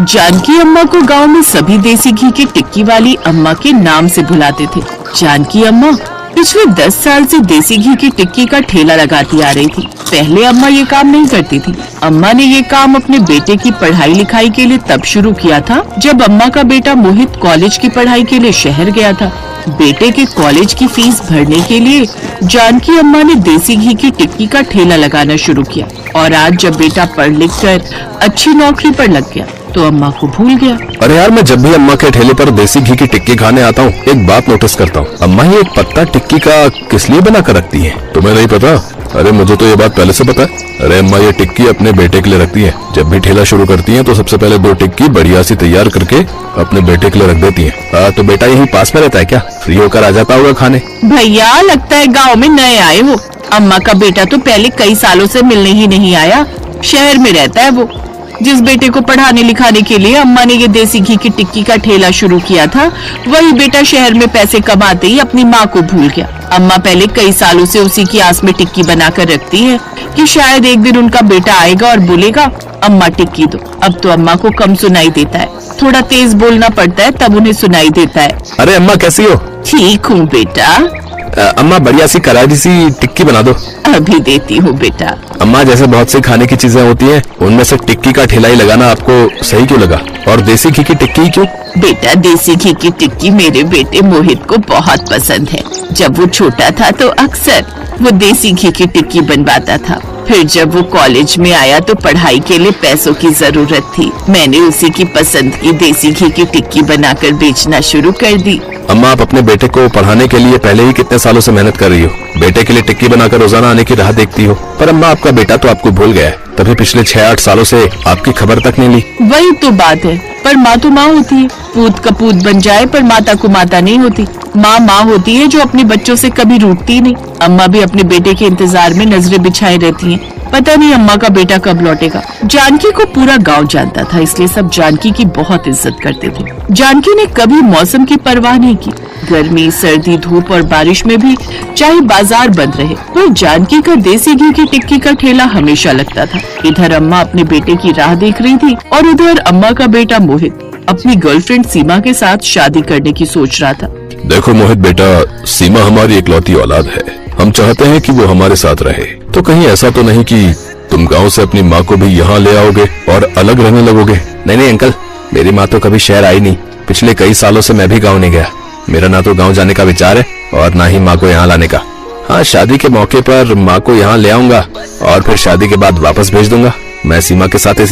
जानकी अम्मा को गांव में सभी देसी घी की टिक्की वाली अम्मा के नाम से बुलाते थे। जानकी अम्मा पिछले 10 साल से देसी घी की टिक्की का ठेला लगाती आ रही थी। पहले अम्मा ये काम नहीं करती थी। अम्मा ने ये काम अपने बेटे की पढ़ाई लिखाई के लिए तब शुरू किया था जब अम्मा का बेटा मोहित कॉलेज की पढ़ाई के लिए शहर गया था। बेटे के कॉलेज की फीस भरने के लिए जानकी अम्मा ने देसी घी की टिक्की का ठेला लगाना शुरू किया और आज जब बेटा पढ़ लिख कर अच्छी नौकरी पर लग गया तो अम्मा को भूल गया। अरे यार, मैं जब भी अम्मा के ठेले पर देसी घी की टिक्की खाने आता हूँ एक बात नोटिस करता हूँ। अम्मा ये पत्ता टिक्की का किस लिए बना कर रखती है? तुम्हें नहीं पता? अरे मुझे तो ये बात पहले से पता है। अरे अम्मा ये टिक्की अपने बेटे के लिए रखती है। जब भी ठेला शुरू करती है तो सबसे पहले 2 टिक्की बढ़िया सी तैयार करके अपने बेटे के लिए रख देती है। तो बेटा यही पास में रहता है क्या? फ्री होकर आ जाता होगा खाने। भैया लगता है गाँव में नए आए हो। अम्मा का बेटा तो पहले कई सालों से मिलने ही नहीं आया, शहर में रहता है वो। जिस बेटे को पढ़ाने लिखाने के लिए अम्मा ने ये देसी घी की टिक्की का ठेला शुरू किया था, वही बेटा शहर में पैसे कमाते ही अपनी माँ को भूल गया। अम्मा पहले कई सालों से उसी की आस में टिक्की बनाकर रखती है कि शायद एक दिन उनका बेटा आएगा और बोलेगा अम्मा टिक्की दो। अब तो अम्मा को कम सुनाई देता है, थोड़ा तेज बोलना पड़ता है तब उन्हें सुनाई देता है। अरे अम्मा कैसी हो? ठीक हूँ बेटा। अम्मा बढ़िया सी करारी सी टिक्की बना दो। अभी देती हूँ बेटा। अम्मा जैसे बहुत सी खाने की चीजें होती हैं, उनमें से टिक्की का ठेला ही लगाना आपको सही क्यों लगा? और देसी घी की टिक्की क्यों? बेटा देसी घी की टिक्की मेरे बेटे मोहित को बहुत पसंद है। जब वो छोटा था तो अक्सर वो देसी घी की टिक्की बनवाता था। फिर जब वो कॉलेज में आया तो पढ़ाई के लिए पैसों की जरूरत थी। मैंने उसी की पसंद की देसी घी की टिक्की बनाकर बेचना शुरू कर दी। अम्मा आप अपने बेटे को पढ़ाने के लिए पहले ही कितने सालों से मेहनत कर रही हो। बेटे के लिए टिक्की बनाकर रोजाना आने की राह देखती हो। पर अम्मा आपका बेटा तो आपको भूल गया है, तभी पिछले 6-8 सालों से आपकी खबर तक नहीं ली। वही तो बात है, पर माँ तो माँ होती है। पूत कपूत बन जाए पर माता को माता नहीं होती। माँ माँ होती है जो अपने बच्चों से कभी रूठती नहीं। अम्मा भी अपने बेटे के इंतजार में नजरें बिछाए रहती हैं। पता नहीं अम्मा का बेटा कब लौटेगा। जानकी को पूरा गांव जानता था, इसलिए सब जानकी की बहुत इज्जत करते थे। जानकी ने कभी मौसम की परवाह नहीं की। गर्मी, सर्दी, धूप और बारिश में भी चाहे बाजार बंद रहे, पर जानकी का देसी घी की टिक्की का ठेला हमेशा लगता था। इधर अम्मा अपने बेटे की राह देख रही थी और उधर अम्मा का बेटा मोहित अपनी गर्लफ्रेंड सीमा के साथ शादी करने की सोच रहा था। देखो मोहित बेटा, सीमा हमारी इकलौती औलाद है। हम चाहते हैं कि वो हमारे साथ रहे। तो कहीं ऐसा तो नहीं कि तुम गांव से अपनी माँ को भी यहाँ ले आओगे और अलग रहने लगोगे? नहीं अंकल, मेरी माँ तो कभी शहर आई नहीं। पिछले कई सालों से मैं भी गाँव नहीं गया। मेरा ना तो गाँव जाने का विचार है और ना ही माँ को यहाँ लाने का। हाँ, शादी के मौके पर माँ को यहाँ ले आऊंगा और फिर शादी के बाद वापस भेज दूंगा। मैं सीमा के साथ ऐसे